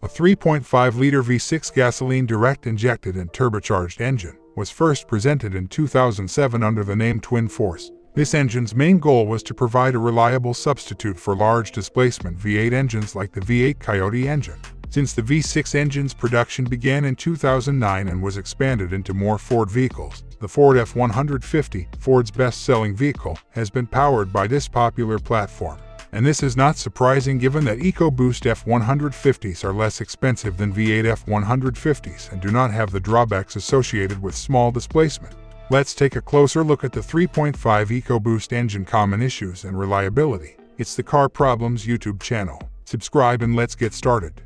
A 3.5-liter V6 gasoline direct-injected and turbocharged engine was first presented in 2007 under the name Twin Force. This engine's main goal was to provide a reliable substitute for large displacement V8 engines like the V8 Coyote engine. Since the V6 engine's production began in 2009 and was expanded into more Ford vehicles, the Ford F-150, Ford's best-selling vehicle, has been powered by this popular platform. And this is not surprising given that EcoBoost F-150s are less expensive than V8 F-150s and do not have the drawbacks associated with small displacement. Let's take a closer look at the 3.5 EcoBoost engine common issues and reliability. It's the Car Problems YouTube channel. Subscribe and let's get started.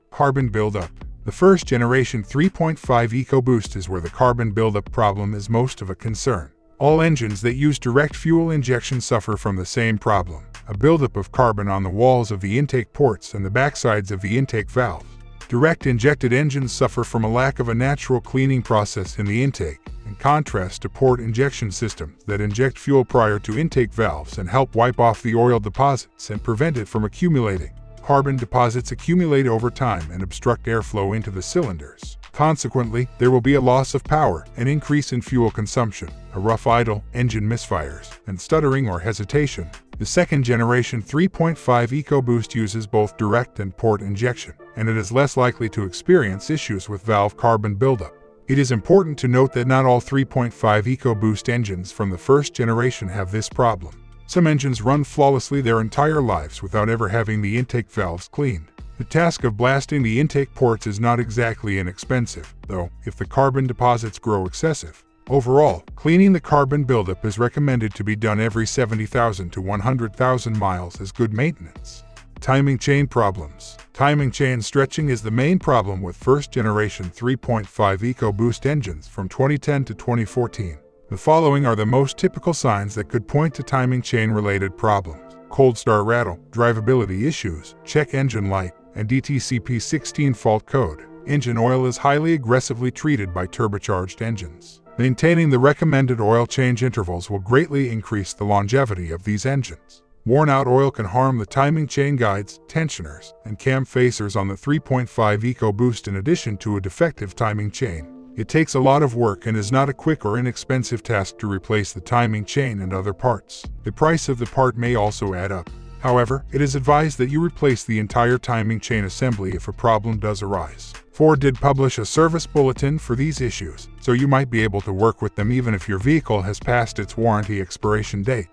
Carbon buildup. The first generation 3.5 EcoBoost is where the carbon buildup problem is most of a concern. All engines that use direct fuel injection suffer from the same problem, a buildup of carbon on the walls of the intake ports and the backsides of the intake valve. Direct injected engines suffer from a lack of a natural cleaning process in the intake, in contrast to port injection systems that inject fuel prior to intake valves and help wipe off the oil deposits and prevent it from accumulating. Carbon deposits accumulate over time and obstruct airflow into the cylinders. Consequently, there will be a loss of power, an increase in fuel consumption, a rough idle, engine misfires, and stuttering or hesitation. The second generation 3.5 EcoBoost uses both direct and port injection, and it is less likely to experience issues with valve carbon buildup. It is important to note that not all 3.5 EcoBoost engines from the first generation have this problem. Some engines run flawlessly their entire lives without ever having the intake valves cleaned. The task of blasting the intake ports is not exactly inexpensive, though, if the carbon deposits grow excessive. Overall, cleaning the carbon buildup is recommended to be done every 70,000 to 100,000 miles as good maintenance. Timing chain problems. Timing chain stretching is the main problem with first-generation 3.5 EcoBoost engines from 2010 to 2014. The following are the most typical signs that could point to timing chain-related problems: cold start rattle, drivability issues, check engine light, and DTCP16 fault code. Engine oil is highly aggressively treated by turbocharged engines. Maintaining the recommended oil change intervals will greatly increase the longevity of these engines. Worn-out oil can harm the timing chain guides, tensioners, and cam facers on the 3.5 EcoBoost in addition to a defective timing chain. It takes a lot of work and is not a quick or inexpensive task to replace the timing chain and other parts. The price of the part may also add up. However, it is advised that you replace the entire timing chain assembly if a problem does arise. Ford did publish a service bulletin for these issues, so you might be able to work with them even if your vehicle has passed its warranty expiration date.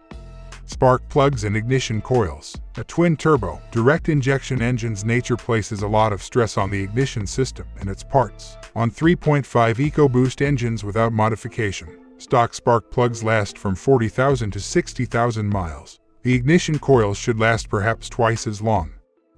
Spark plugs and ignition coils. A twin-turbo, direct-injection engine's nature places a lot of stress on the ignition system and its parts. On 3.5 EcoBoost engines without modification, stock spark plugs last from 40,000 to 60,000 miles. The ignition coils should last perhaps twice as long.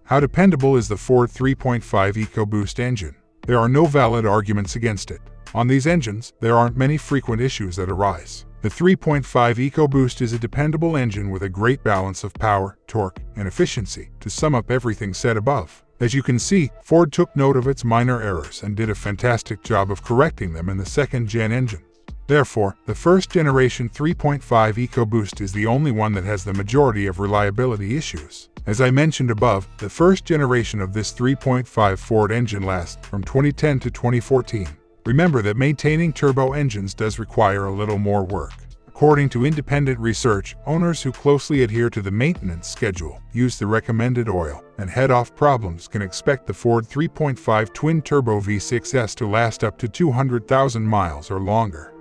How dependable is the Ford 3.5 EcoBoost engine? There are no valid arguments against it. On these engines, there aren't many frequent issues that arise. The 3.5 EcoBoost is a dependable engine with a great balance of power, torque, and efficiency, to sum up everything said above. As you can see, Ford took note of its minor errors and did a fantastic job of correcting them in the second-gen engine. Therefore, the first-generation 3.5 EcoBoost is the only one that has the majority of reliability issues. As I mentioned above, the first generation of this 3.5 Ford engine lasts from 2010 to 2014. Remember that maintaining turbo engines does require a little more work. According to independent research, owners who closely adhere to the maintenance schedule, use the recommended oil, and head off problems can expect the Ford 3.5 twin-turbo V6s to last up to 200,000 miles or longer.